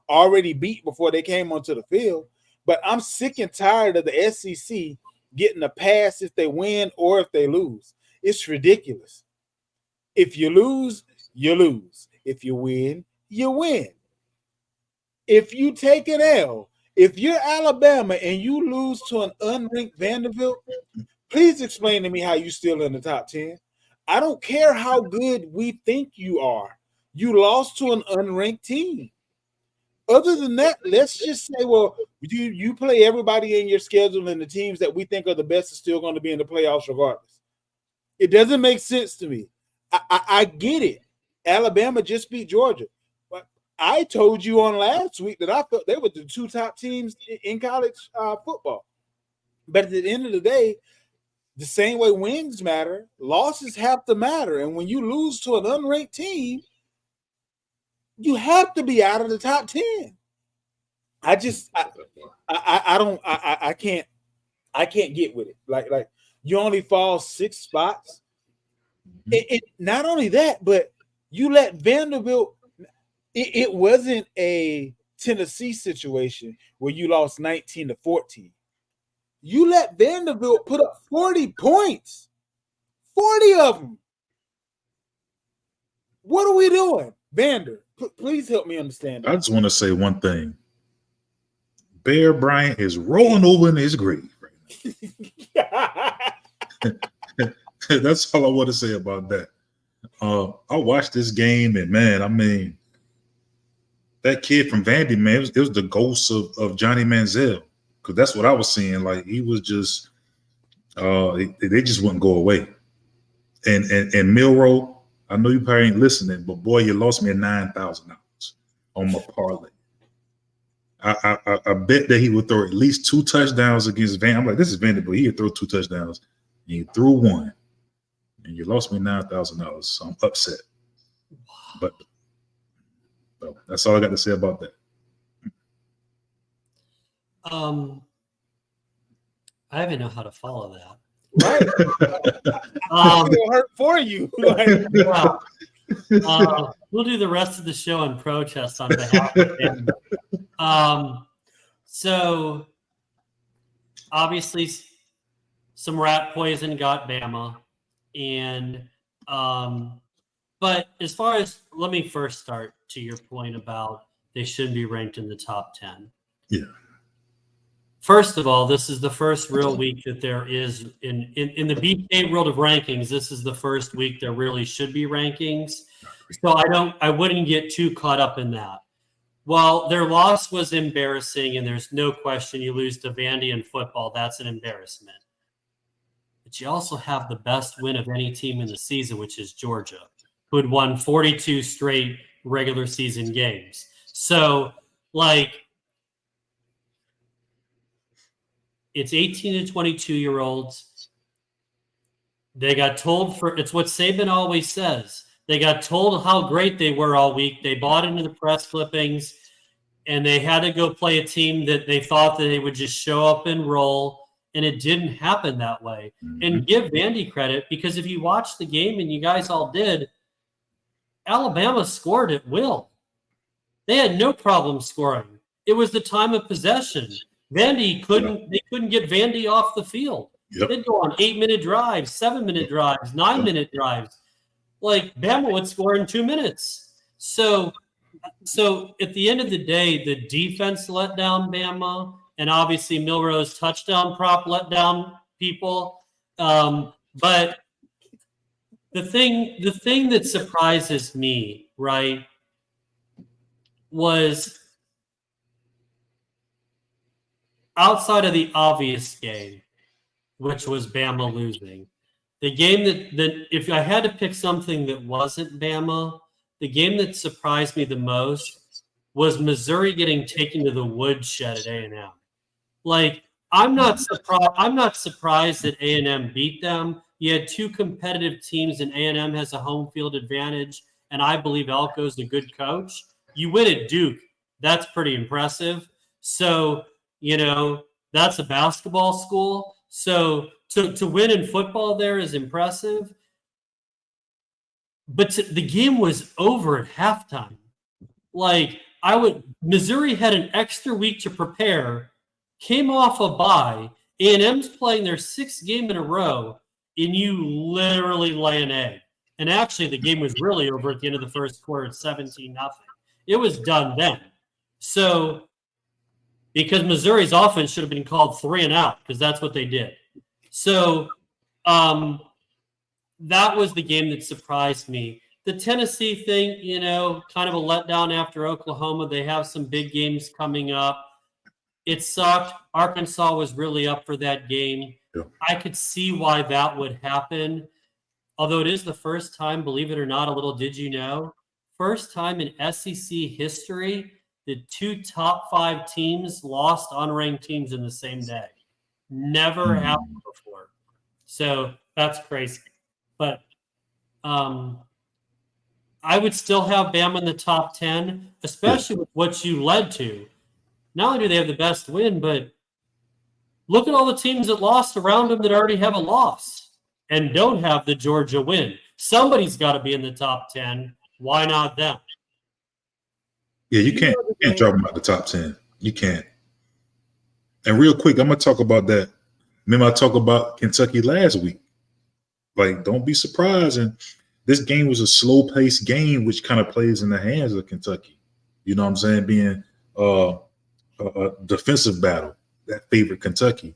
already beat before they came onto the field. But I'm sick and tired of the SEC getting a pass if they win or if they lose. It's ridiculous. If you lose, you lose. If you win, you win. If you take an L, if you're Alabama and you lose to an unranked Vanderbilt, please explain to me how you still in the top 10. I don't care how good we think you are. You lost to an unranked team. Other than that, let's just say, well, you play everybody in your schedule, and the teams that we think are the best are still going to be in the playoffs regardless. It doesn't make sense to me. I get it. Alabama just beat Georgia. But I told you on last week that I felt they were the 2 top teams in college football. But at the end of the day, the same way wins matter, losses have to matter. And when you lose to an unranked team, you have to be out of the top 10. I can't get with it. Like you only fall 6 spots. It not only that, but you let Vanderbilt. It wasn't a Tennessee situation where you lost 19-14. You let Vanderbilt put up 40 points, 40 of them. What are we doing, Vander? Please help me understand that. I just want to say one thing. Bear Bryant is rolling over in his grave right now. That's all I want to say about that. I watched this game, and man, I mean, that kid from Vandy, man, it was the ghost of Johnny Manziel, because that's what I was seeing. Like, he was just, they just wouldn't go away. And Milroe, I know you probably ain't listening, but boy, you lost me $9,000 on my parlay. I bet that he would throw at least 2 touchdowns against Vandy. I'm like, this is Vandy, but he could throw 2 touchdowns. And he threw 1. And you lost me $9,000, so I'm upset. But so that's all I got to say about that. I don't even know how to follow that. Right. It'll hurt for you. Like, we'll do the rest of the show in protest on behalf of them. So obviously some rat poison got Bama. And but as far as, let me first start to your point about they shouldn't be ranked in the top 10. Yeah. First of all, this is the first real week that there is in the BK world of rankings. This is the first week there really should be rankings. So I wouldn't get too caught up in that. While their loss was embarrassing, and there's no question you lose to Vandy in football, that's an embarrassment. But you also have the best win of any team in the season, which is Georgia, who had won 42 straight regular season games. So, like, it's 18 to 22-year-olds. They got told it's what Saban always says. They got told how great they were all week. They bought into the press clippings, and they had to go play a team that they thought that they would just show up and roll. And it didn't happen that way. Mm-hmm. And give Vandy credit, because if you watch the game, and you guys all did, Alabama scored at will. They had no problem scoring. It was the time of possession. Vandy couldn't get Vandy off the field. Yep. They'd go on 8-minute drives, 7-minute drives, 9-minute drives. Like, Bama would score in 2 minutes. So at the end of the day, the defense let down Bama. And obviously Milroe's touchdown prop let down people. But the thing that surprises me, right, was outside of the obvious game, which was Bama losing. The game that if I had to pick something that wasn't Bama, the game that surprised me the most was Missouri getting taken to the woodshed at A&M. Like, I'm not surprised that A&M beat them. You had 2 competitive teams, and A&M has a home field advantage, and I believe Elko's a good coach. You win at Duke. That's pretty impressive. So, that's a basketball school. So to win in football there is impressive. But the game was over at halftime. Like, Missouri had an extra week to prepare, came off a bye, A&M's playing their 6th game in a row, and you literally lay an egg. And actually, the game was really over at the end of the first quarter at 17-0. It was done then. So, because Missouri's offense should have been called 3 and out, because that's what they did. So, that was the game that surprised me. The Tennessee thing, kind of a letdown after Oklahoma. They have some big games coming up. It sucked. Arkansas was really up for that game. Yeah. I could see why that would happen. Although it is the first time, believe it or not, a little did you know, first time in SEC history that 2 top 5 teams lost unranked teams in the same day. Never happened before. So that's crazy. But I would still have Bama in the top 10, especially with what you led to. Not only do they have the best win, but look at all the teams that lost around them that already have a loss and don't have the Georgia win. Somebody's got to be in the top 10. Why not them? Yeah, you can't drop them out the top 10. You can't. And real quick, I'm going to talk about that. Remember I talked about Kentucky last week. Like, don't be surprised. And this game was a slow-paced game, which kind of plays in the hands of Kentucky. You know what I'm saying? Being a defensive battle that favored Kentucky.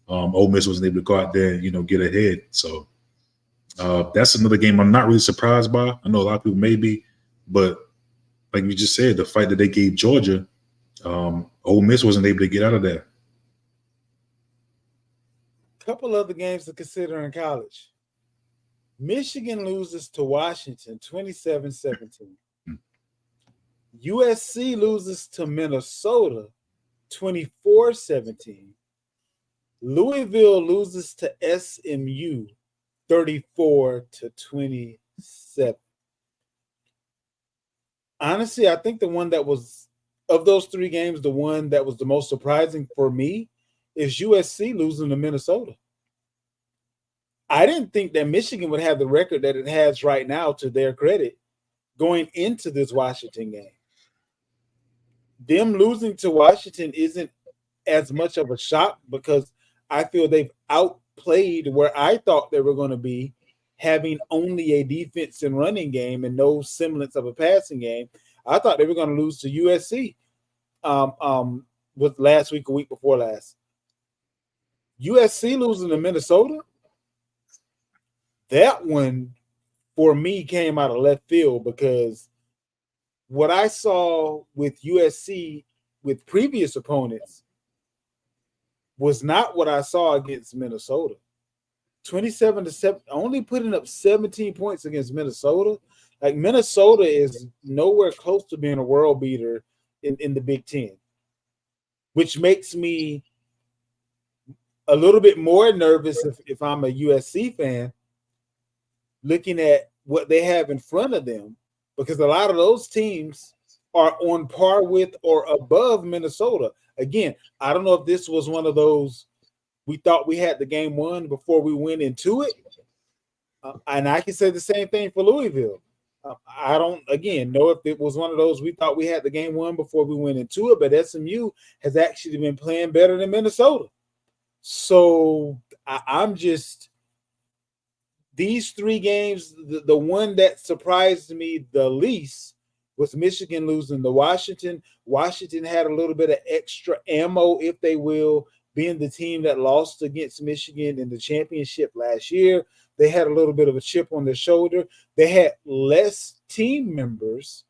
Ole Miss wasn't able to go out there and, you know, get ahead. So that's another game I'm not really surprised by. I know a lot of people may be, but like you just said, the fight that they gave Georgia, Ole Miss wasn't able to get out of there. Couple other games to consider in college. Michigan loses to Washington 27-17. USC loses to Minnesota 24-17. Louisville loses to SMU 34-27. Honestly, I think the one that was, of those three games, the one that was the most surprising for me is USC losing to Minnesota. I didn't think that Michigan would have the record that it has right now, to their credit, going into this Washington game. Them losing to Washington isn't as much of a shock because I feel they've outplayed where I thought they were going to be, having only a defense and running game and no semblance of a passing game. I thought they were going to lose to USC with last week, a week before last. USC losing to Minnesota, that one for me came out of left field because what I saw with USC with previous opponents was not what I saw against Minnesota. 27-7, only putting up 17 points against Minnesota. Like, Minnesota is nowhere close to being a world beater in the Big Ten, which makes me a little bit more nervous if I'm a USC fan, looking at what they have in front of them, because a lot of those teams are on par with or above Minnesota. Again, I don't know if this was one of those we thought we had the game won before we went into it. And I can say the same thing for Louisville. I don't, again, know if it was one of those we thought we had the game won before we went into it, but SMU has actually been playing better than Minnesota. So I'm just, these three games, the one that surprised me the least was Michigan losing to Washington. Washington had a little bit of extra ammo, if they will, being the team that lost against Michigan in the championship last year. They had a little bit of a chip on their shoulder. They had less team members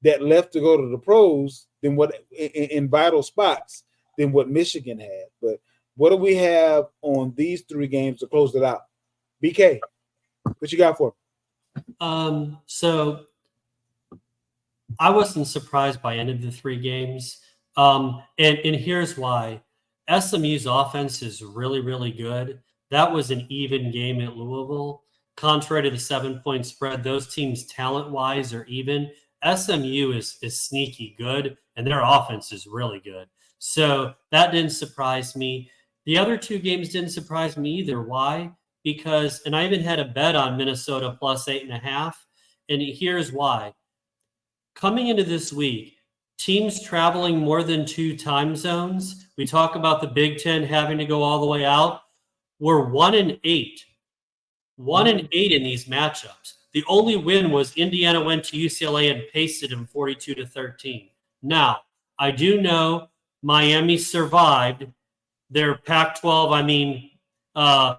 that left to go to the pros than what in vital spots than what Michigan had. But what do we have on these three games to close it out? BK, what you got for me? So I wasn't surprised by any of the three games. And here's why. SMU's offense is really, really good. That was an even game at Louisville. Contrary to the 7-point spread, those teams talent-wise are even. SMU is sneaky good, and their offense is really good. So that didn't surprise me. The other two games didn't surprise me either. Why? Because, and I even had a bet on Minnesota plus 8.5, and here's why. Coming into this week, teams traveling more than 2 time zones, we talk about the Big Ten having to go all the way out. We're 1-8. 1-8 in these matchups. The only win was Indiana went to UCLA and pasted them 42-13. Now, I do know Miami survived their Pac-12,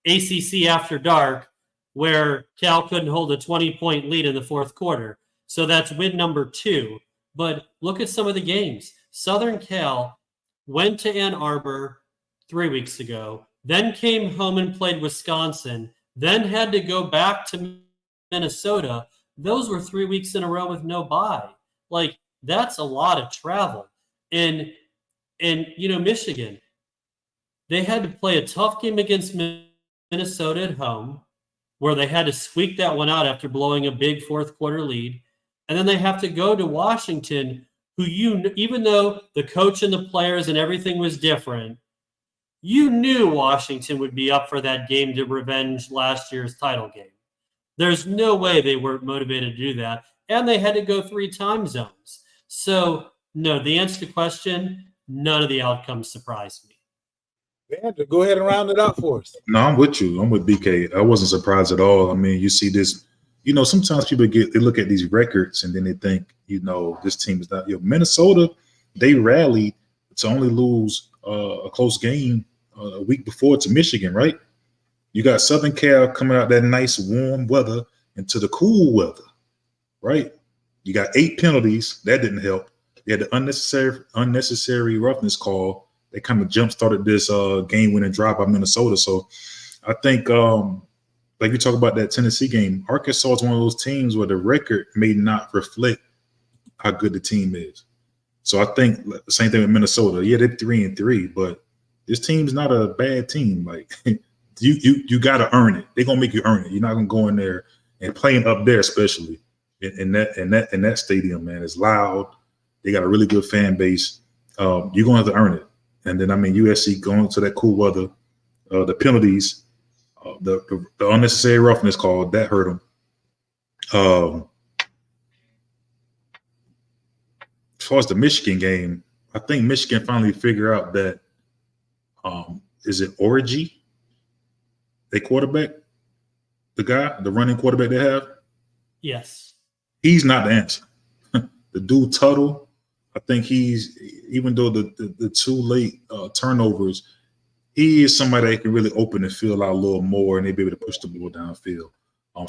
ACC after dark, where Cal couldn't hold a 20-point lead in the fourth quarter. So that's win number 2. But look at some of the games. Southern Cal went to Ann Arbor 3 weeks ago, then came home and played Wisconsin, then had to go back to Minnesota. Those were 3 weeks in a row with no bye. Like, that's a lot of travel. And Michigan, they had to play a tough game against Minnesota at home, where they had to squeak that one out after blowing a big fourth quarter lead. And then they have to go to Washington, who even though the coach and the players and everything was different, you knew Washington would be up for that game to revenge last year's title game. There's no way they weren't motivated to do that. And they had to go 3 time zones. So, no, the answer to the question, none of the outcomes surprised me. Vander, go ahead and round it out for us. No, I'm with you. I'm with BK. I wasn't surprised at all. I mean, you see this, sometimes people they look at these records and then they think, this team is not, Minnesota, they rallied to only lose a close game a week before to Michigan, right? You got Southern Cal coming out that nice warm weather into the cool weather, right? You got 8 penalties. That didn't help. You had the unnecessary roughness call. They kind of jump-started this game-winning drive by Minnesota. So I think, like you talk about that Tennessee game, Arkansas is one of those teams where the record may not reflect how good the team is. So I think the same thing with Minnesota. Yeah, they're 3-3, but this team's not a bad team. Like you got to earn it. They're gonna make you earn it. You're not gonna go in there and playing up there, especially in that stadium. Man, it's loud. They got a really good fan base. You're gonna have to earn it. And then USC going to that cool weather, the penalties, the unnecessary roughness call that hurt them. As far as the Michigan game, I think Michigan finally figured out that is it Origi, their quarterback, the running quarterback they have? Yes. He's not the answer. The dude Tuttle, I think he's, even though the 2 late turnovers, he is somebody that can really open the field out a little more and they'll be able to push the ball downfield.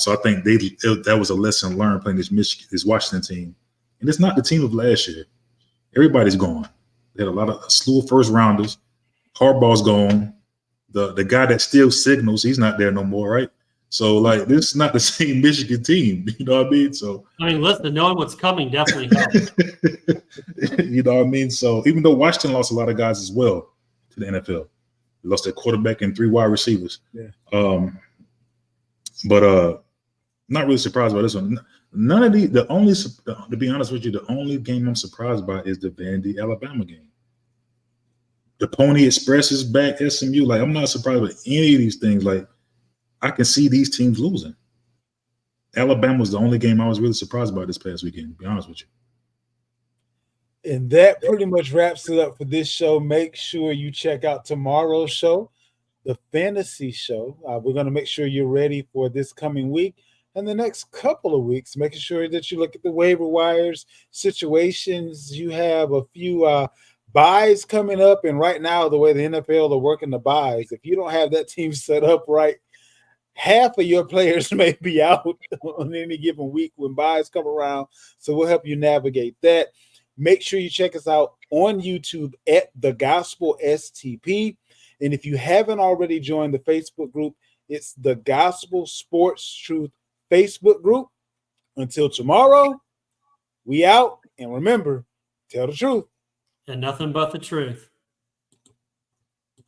So I think that was a lesson learned playing this Washington team. And it's not the team of last year. Everybody's gone. They had a slew of first rounders. Harbaugh's gone. The guy that still signals, he's not there no more, right? So this is not the same Michigan team. You know what I mean? So listen, knowing what's coming definitely helps. You know what I mean? So even though Washington lost a lot of guys as well to the NFL, they lost their quarterback and 3 wide receivers. Yeah. But not really surprised by this one. None of to be honest with you, the only game I'm surprised by is the Vandy Alabama game. The Pony Express is back, SMU. I'm not surprised by any of these things. I can see these teams losing. Alabama was the only game I was really surprised by this past weekend, to be honest with you. And that pretty much wraps it up for this show. Make sure you check out tomorrow's show, the fantasy show. We're going to make sure you're ready for this coming week and the next couple of weeks, making sure that you look at the waiver wires situations. You have a few buys coming up, and right now, the way the NFL are working the buys, if you don't have that team set up right, half of your players may be out on any given week when buys come around. So we'll help you navigate that. Make sure you check us out on YouTube at The Gospel STP. And if you haven't already joined the Facebook group, it's the Gospel Sports Truth Facebook group. Until tomorrow, we out. And remember, tell the truth. And nothing but the truth.